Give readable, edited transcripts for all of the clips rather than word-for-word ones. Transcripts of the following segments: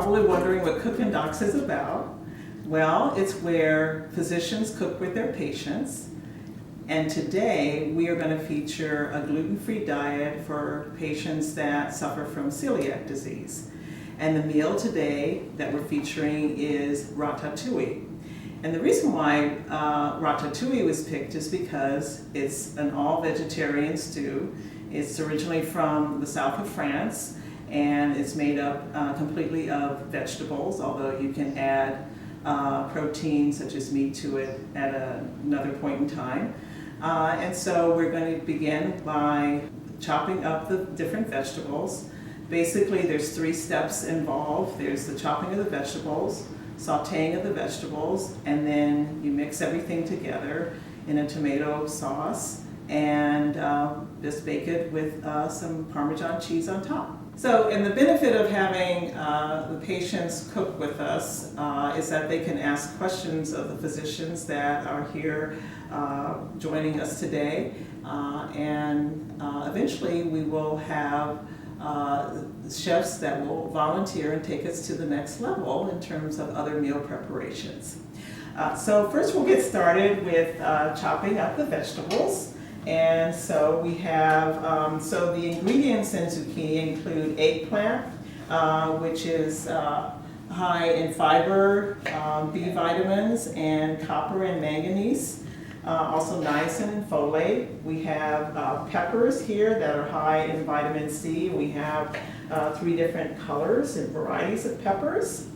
probably wondering what Cookin Docs is about. Well, it's where physicians cook with their patients. And today we are going to feature a gluten-free diet for patients that suffer from celiac disease. And the meal today that we're featuring is ratatouille. And the reason why ratatouille was picked is because it's an all-vegetarian stew. It's originally from the south of France, and it's made up completely of vegetables, although you can add protein such as meat to it at another point in time. And so we're going to begin by chopping up the different vegetables. Basically, there's 3 steps involved. There's the chopping of the vegetables, sauteing of the vegetables, and then you mix everything together in a tomato sauce and just bake it with some Parmesan cheese on top. So, and the benefit of having the patients cook with us is that they can ask questions of the physicians that are here joining us today, and eventually we will have chefs that will volunteer and take us to the next level in terms of other meal preparations. So first we'll get started with chopping up the vegetables. And so we have, so the ingredients in zucchini include eggplant, which is high in fiber, B vitamins, and copper and manganese. Also niacin and folate. We have peppers here that are high in vitamin C. We have 3 different colors and varieties of peppers.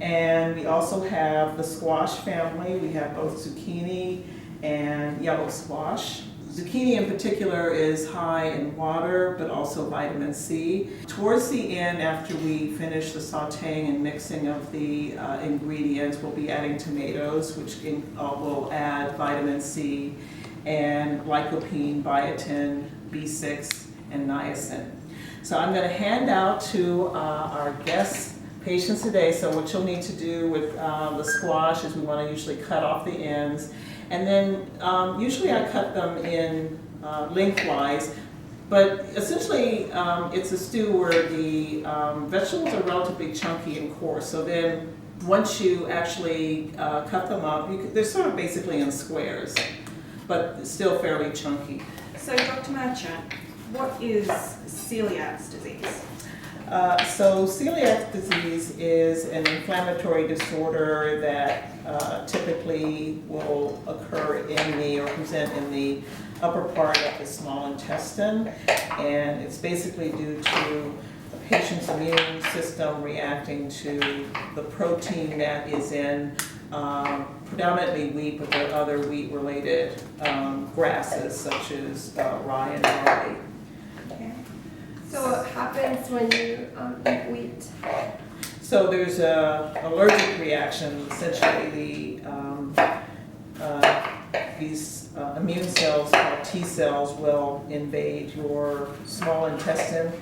And we also have the squash family. We have both zucchini and yellow squash. Zucchini in particular is high in water, but also vitamin C. Towards the end, after we finish the sauteing and mixing of the ingredients, we'll be adding tomatoes, which will add vitamin C and lycopene, biotin, B6, and niacin. So I'm going to hand out to our guest patients today. So what you'll need to do with the squash is we want to usually cut off the ends. And then usually I cut them in lengthwise, but essentially it's a stew where the vegetables are relatively chunky and coarse. So then once you actually cut them up, they're sort of basically in squares, but still fairly chunky. So Dr. Merchant, what is celiac disease? So celiac disease is an inflammatory disorder that typically will occur in the, or present in the upper part of the small intestine, and it's basically due to the patient's immune system reacting to the protein that is in predominantly wheat, but there are other wheat-related grasses such as rye and barley. So what happens when you eat wheat? So there's an allergic reaction. Essentially, these immune cells, called T cells, will invade your small intestine,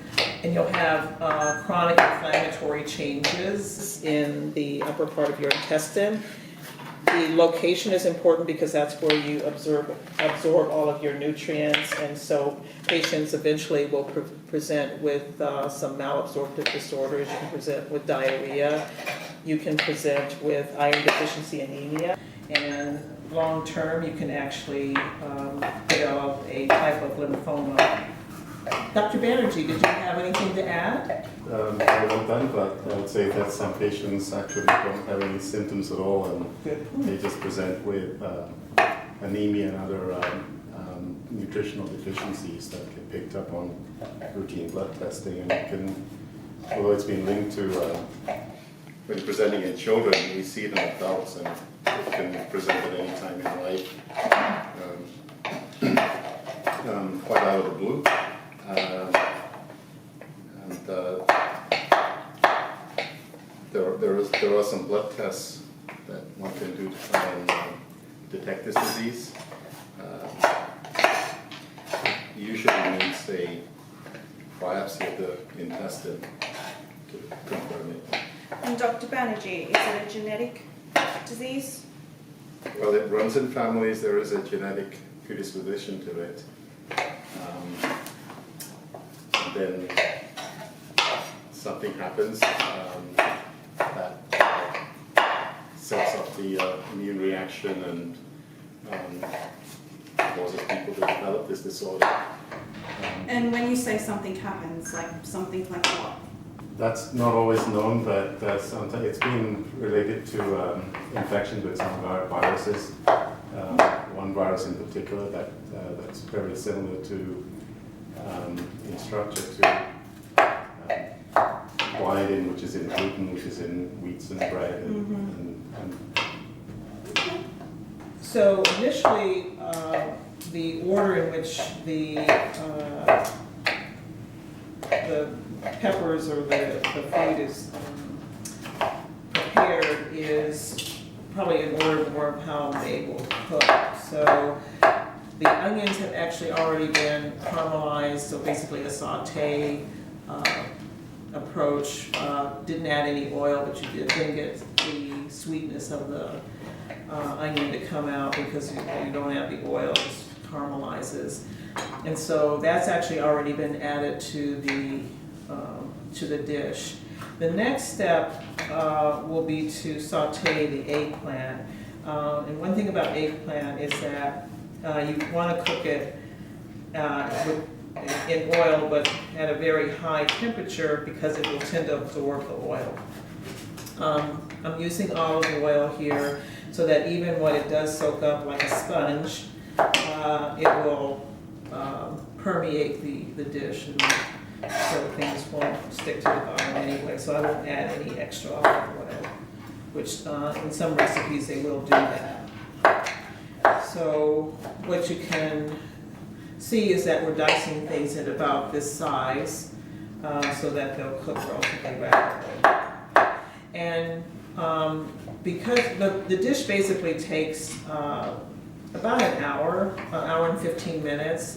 and you'll have chronic inflammatory changes in the upper part of your intestine. The location is important because that's where you absorb all of your nutrients, and so patients eventually will present with some malabsorptive disorders. You can present with diarrhea. You can present with iron deficiency anemia, and long term you can actually develop a type of lymphoma. Dr. Banerjee, did you have anything to add? Well done, but I would say that some patients actually don't have any symptoms at all, and they just present with anemia and other nutritional deficiencies that get picked up on routine blood testing. And it can, although it's been linked to when presenting in children, we see it in adults, and it can present at any time in life, quite out of the blue. There are some blood tests that one can do to try and detect this disease. Usually needs a biopsy of the intestine to confirm it. And Dr. Banerjee, is it a genetic disease? Well, it runs in families. There is a genetic predisposition to it. And then something happens that sets up the immune reaction and causes people to develop this disorder. And when you say something happens, like something like what? That's not always known, but sometimes it's been related to infections with some of our viruses. One virus in particular that's very similar to in structure to gliadin, which is in gluten, which is in wheats and bread. And So initially, the order in which the peppers or the food is prepared is probably in order more of how they will cook. So the onions have actually already been caramelized, so basically a saute approach. Didn't add any oil, but you didn't get the sweetness of the onion to come out because you don't have the oil, it just caramelizes. And so that's actually already been added to the dish. The next step will be to saute the eggplant. And one thing about eggplant is that you want to cook it in oil, but at a very high temperature because it will tend to absorb the oil. I'm using olive oil here so that even when it does soak up like a sponge, it will permeate the dish, and so things won't stick to the bottom anyway. So I won't add any extra olive oil, which in some recipes they will do that. So what you can see is that we're dicing things at about this size so that they'll cook relatively rapidly. And because the dish basically takes about an hour and 15 minutes.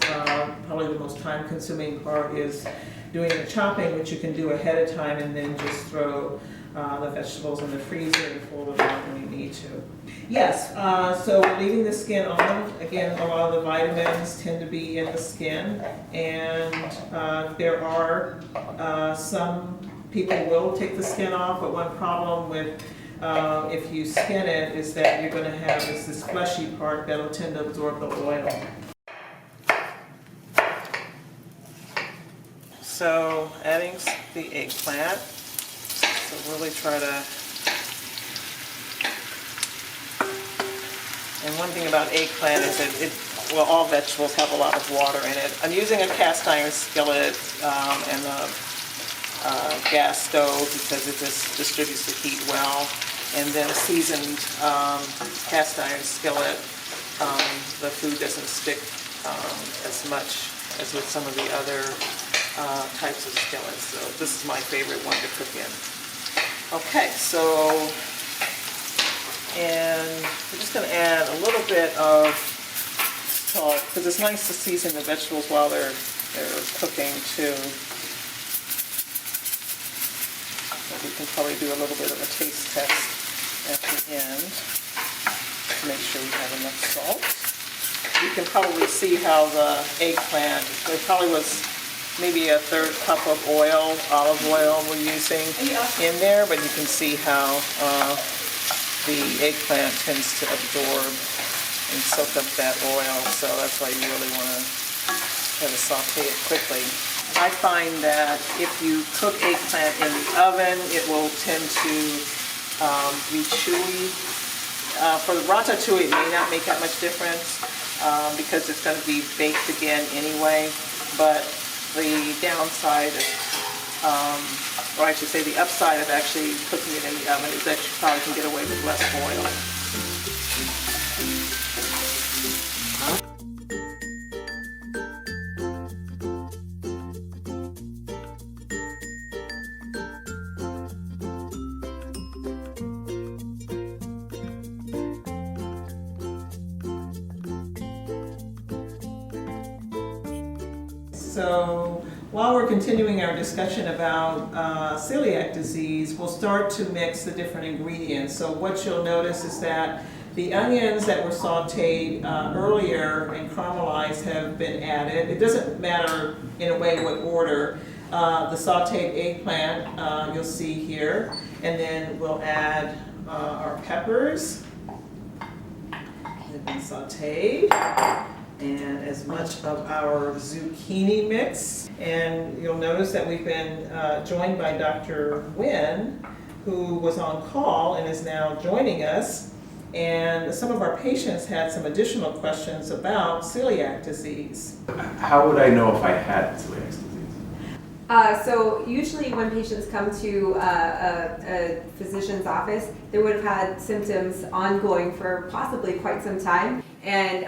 Probably the most time-consuming part is doing the chopping, which you can do ahead of time and then just throw the vegetables in the freezer and fold them out when you need to. Yes, so leaving the skin on, again, a lot of the vitamins tend to be in the skin, and there are some people will take the skin off, but one problem with if you skin it is that you're going to have this fleshy part that will tend to absorb the oil. So adding the eggplant, so really try to, and one thing about eggplant is that well, all vegetables have a lot of water in it. I'm using a cast iron skillet and a gas stove because it just distributes the heat well. And then a seasoned cast iron skillet, the food doesn't stick as much as with some of the other types of skillets. So this is my favorite one to cook in. Okay, so, and we're just going to add a little bit of salt because it's nice to season the vegetables while they're cooking too. We can probably do a little bit of a taste test at the end to make sure we have enough salt. You can probably see how the eggplant, there probably was maybe a 1/3 cup of oil, olive oil we're using in there, but you can see how the eggplant tends to absorb and soak up that oil, so that's why you really want to try to saute it quickly. I find that if you cook eggplant in the oven, it will tend to be chewy. For the ratatouille, it may not make that much difference because it's going to be baked again anyway, but the downside, or I should say the upside of actually cooking it in the oven is that you probably can get away with less oil. So while we're continuing our discussion about celiac disease, we'll start to mix the different ingredients. So what you'll notice is that the onions that were sauteed earlier and caramelized have been added. It doesn't matter in a way what order. the sauteed eggplant, you'll see here, and then we'll add our peppers. They've been sauteed, and as much of our zucchini mix. And you'll notice that we've been joined by Dr. Nguyen, who was on call and is now joining us. And some of our patients had some additional questions about celiac disease. How would I know if I had celiac disease? So usually when patients come to a physician's office, they would have had symptoms ongoing for possibly quite some time. And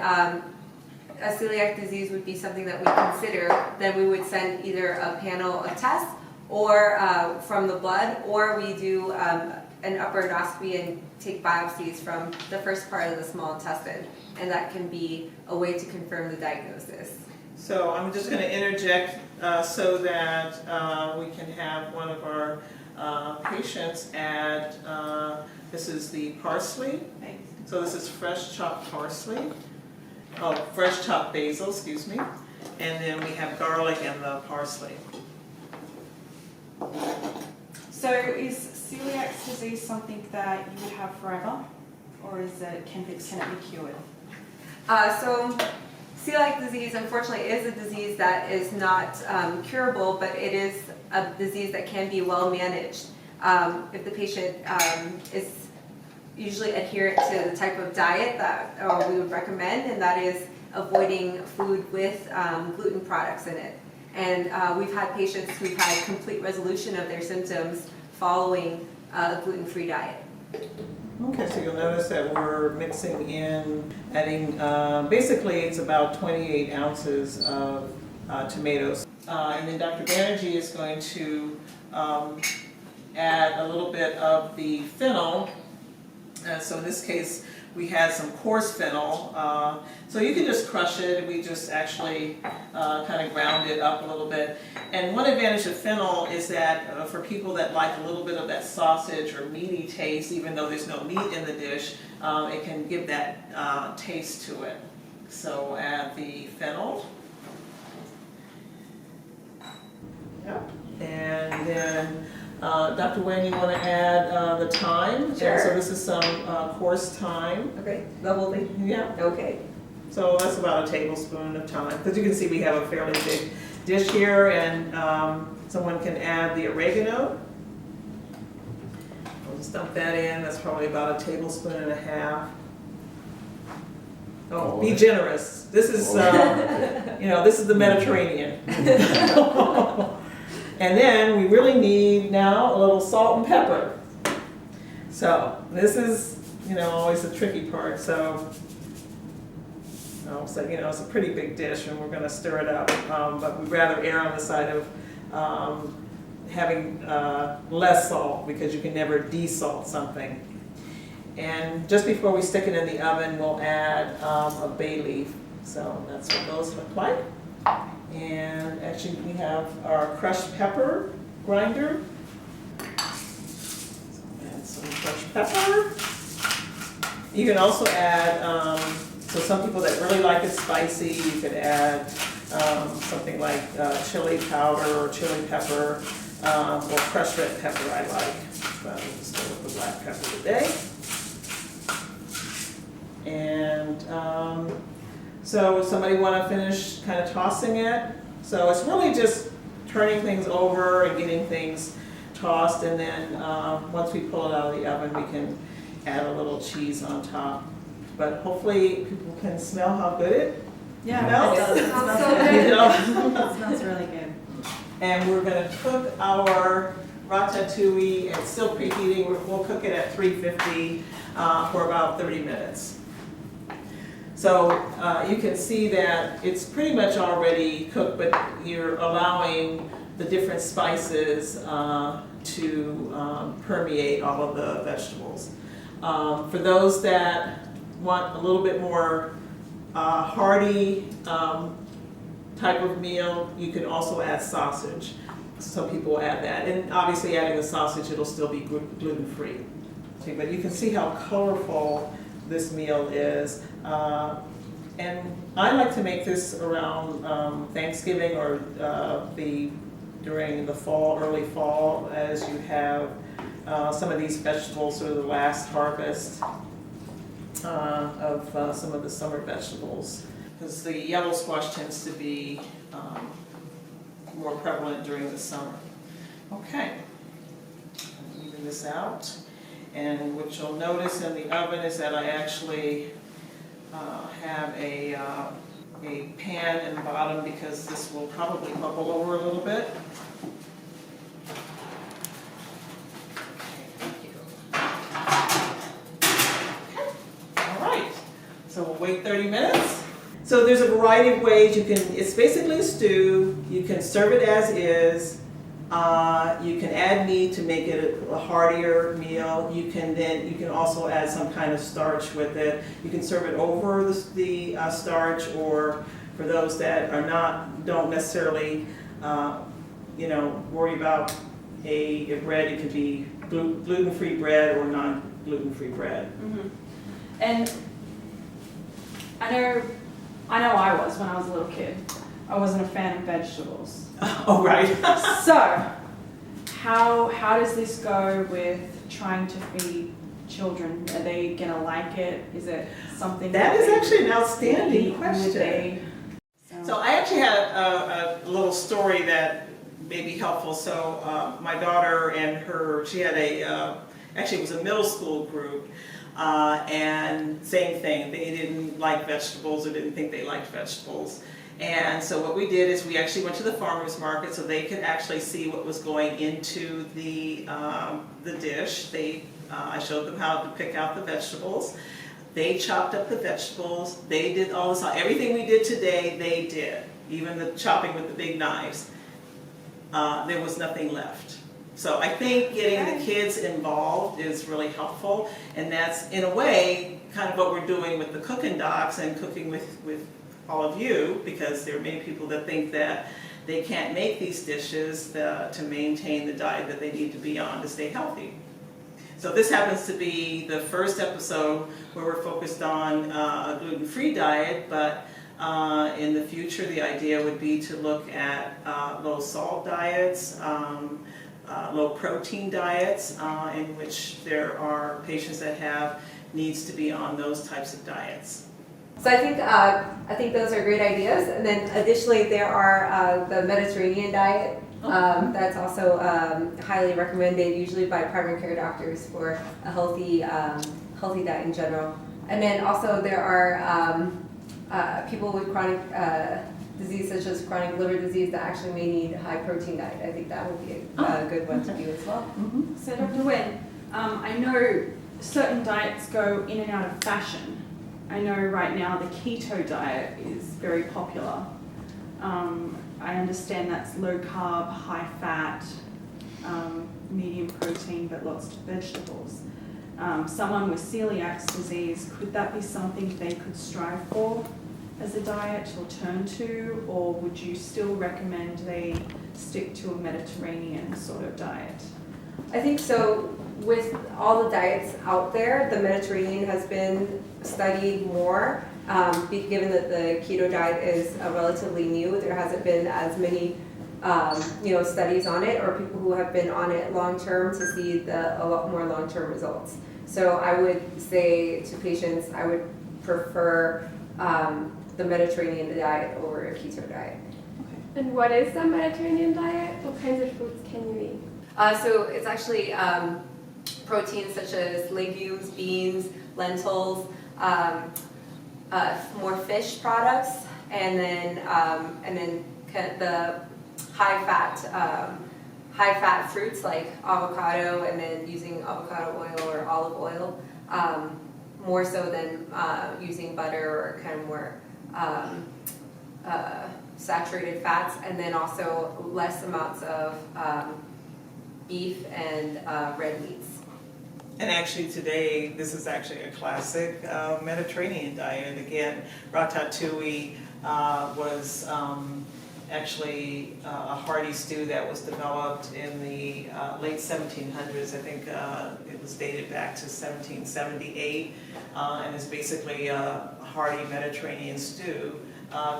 a celiac disease would be something that we consider. Then we would send either a panel of tests or from the blood, or we do an upper endoscopy and take biopsies from the first part of the small intestine. And that can be a way to confirm the diagnosis. So I'm just going to interject so that we can have one of our patients add, this is the parsley. So this is fresh chopped parsley. Oh, fresh chopped basil, excuse me. And then we have garlic and the parsley. So is celiac disease something that you would have forever, or can it be cured? So celiac disease, unfortunately, is a disease that is not curable, but it is a disease that can be well managed. If the patient is usually adherent to the type of diet that we would recommend, and that is avoiding food with gluten products in it. And we've had patients who've had complete resolution of their symptoms following a gluten-free diet. Okay, so you'll notice that we're mixing in, adding, basically it's about 28 ounces of tomatoes. And then Dr. Banerjee is going to add a little bit of the fennel. So in this case, we had some coarse fennel. So you can just crush it. We just actually kind of ground it up a little bit. And one advantage of fennel is that for people that like a little bit of that sausage or meaty taste, even though there's no meat in the dish, it can give that taste to it. So add the fennel. Yep. And then Dr. Nguyen, you want to add the thyme? Sure. And so this is some coarse thyme. Okay, levelly? Yeah. Okay. So that's about a tablespoon of thyme. Because you can see we have a fairly big dish here, and someone can add the oregano. We'll just dump that in. That's probably about a tablespoon and a half. Oh, be generous. This is, this is the Mediterranean. And then we really need now a little salt and pepper. So this is, always the tricky part. So, it's a pretty big dish, and we're going to stir it up. But we'd rather err on the side of having less salt, because you can never desalt something. And just before we stick it in the oven, we'll add a bay leaf. So that's what those look like. And actually we have our crushed pepper grinder. So add some crushed pepper. You can also add, so some people that really like it spicy, you could add something like chili powder or chili pepper, or crushed red pepper I like. But we'll just go with the black pepper today. And so somebody want to finish kind of tossing it? So it's really just turning things over and getting things tossed, and then once we pull it out of the oven, we can add a little cheese on top. But hopefully people can smell how good it smells. It smells so good. It smells really good. And we're going to cook our ratatouille. It's still preheating. We'll cook it at 350 for about 30 minutes. So you can see that it's pretty much already cooked, but you're allowing the different spices to permeate all of the vegetables. For those that want a little bit more hearty type of meal, you can also add sausage. Some people add that, and obviously adding the sausage, it'll still be gluten-free. Okay, but you can see how colorful this meal is. And I like to make this around Thanksgiving or the during the fall, early fall, as you have some of these vegetables are the last harvest of some of the summer vegetables. Because the yellow squash tends to be more prevalent during the summer. Okay, I'm leaving this out. And what you'll notice in the oven is that I actually have a pan in the bottom because this will probably bubble over a little bit. So we'll wait 30 minutes. So there's a variety of ways you can, it's basically a stew. You can serve it as is. You can add meat to make it a heartier meal. You can also add some kind of starch with it. You can serve it over the starch, or for those that don't necessarily worry about a bread, it could be gluten-free bread or non-gluten-free bread. Mm-hmm. And I know I was when I was a little kid. I wasn't a fan of vegetables. Oh, right. So, how does this go with trying to feed children? Are they gonna like it? Is it something that is they actually an outstanding eat? question. So I actually had a little story that may be helpful. So my daughter and she had actually it was a middle school group. And same thing, they didn't like vegetables or didn't think they liked vegetables. And so what we did is we actually went to the farmer's market so they could actually see what was going into the dish. I showed them how to pick out the vegetables. They chopped up the vegetables. They did all this, everything we did today, they did. Even the chopping with the big knives. There was nothing left. So I think getting the kids involved is really helpful, and that's in a way kind of what we're doing with the cooking docs and cooking with all of you, because there are many people that think that they can't make these dishes to maintain the diet that they need to be on to stay healthy. So this happens to be the first episode where we're focused on a gluten-free diet, but in the future the idea would be to look at low salt diets, low protein diets, in which there are patients that have needs to be on those types of diets. So I think those are great ideas. And then additionally, there are the Mediterranean diet. That's also highly recommended, usually by primary care doctors, for a healthy diet in general. And then also there are people with chronic disease such as chronic liver disease that actually may need a high protein diet. I think that would be a good one to do as well. Mm-hmm. So Dr. Wen, I know certain diets go in and out of fashion. I know right now the keto diet is very popular. I understand that's low carb, high fat, medium protein, but lots of vegetables. Someone with celiac disease, could that be something they could strive for as a diet or turn to, or would you still recommend they stick to a Mediterranean sort of diet? I think so. With all the diets out there, the Mediterranean has been studied more. Given that the keto diet is relatively new, there hasn't been as many studies on it, or people who have been on it long term to see a lot more long term results. So I would say to patients, I would prefer the Mediterranean diet over a keto diet. Okay. And what is the Mediterranean diet? What kinds of foods can you eat? So it's actually proteins such as legumes, beans, lentils, more fish products, and then the high fat fruits like avocado, and then using avocado oil or olive oil, more so than using butter or kind of more saturated fats, and then also less amounts of beef and red meats. And actually today, this is actually a classic Mediterranean diet. Again, ratatouille was actually a hearty stew that was developed in the late 1700s. I think it was dated back to 1778, and is basically a hearty Mediterranean stew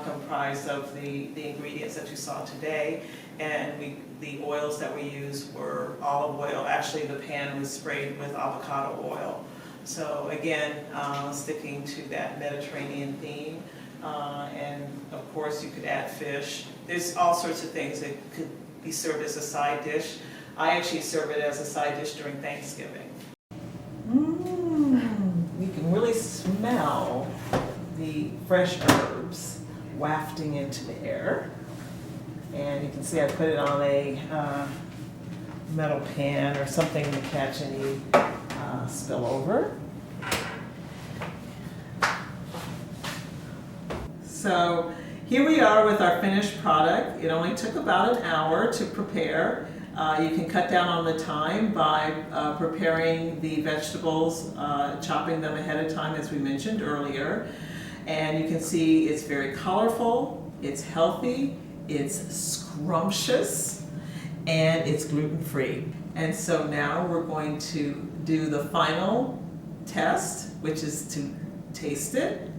comprised of the ingredients that you saw today. And the oils that we used were olive oil. Actually, the pan was sprayed with avocado oil. So again, sticking to that Mediterranean theme. And of course, you could add fish. There's all sorts of things that could be served as a side dish. I actually serve it as a side dish during Thanksgiving. You can really smell the fresh herbs wafting into the air. And you can see I put it on a metal pan or something to catch any spillover. So here we are with our finished product. It only took about an hour to prepare. You can cut down on the time by preparing the vegetables, chopping them ahead of time as we mentioned earlier. And you can see it's very colorful, it's healthy, it's scrumptious, and it's gluten-free. And so now we're going to do the final test, which is to taste it.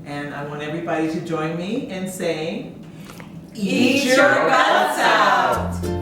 And I want everybody to join me in saying, eat your guts out!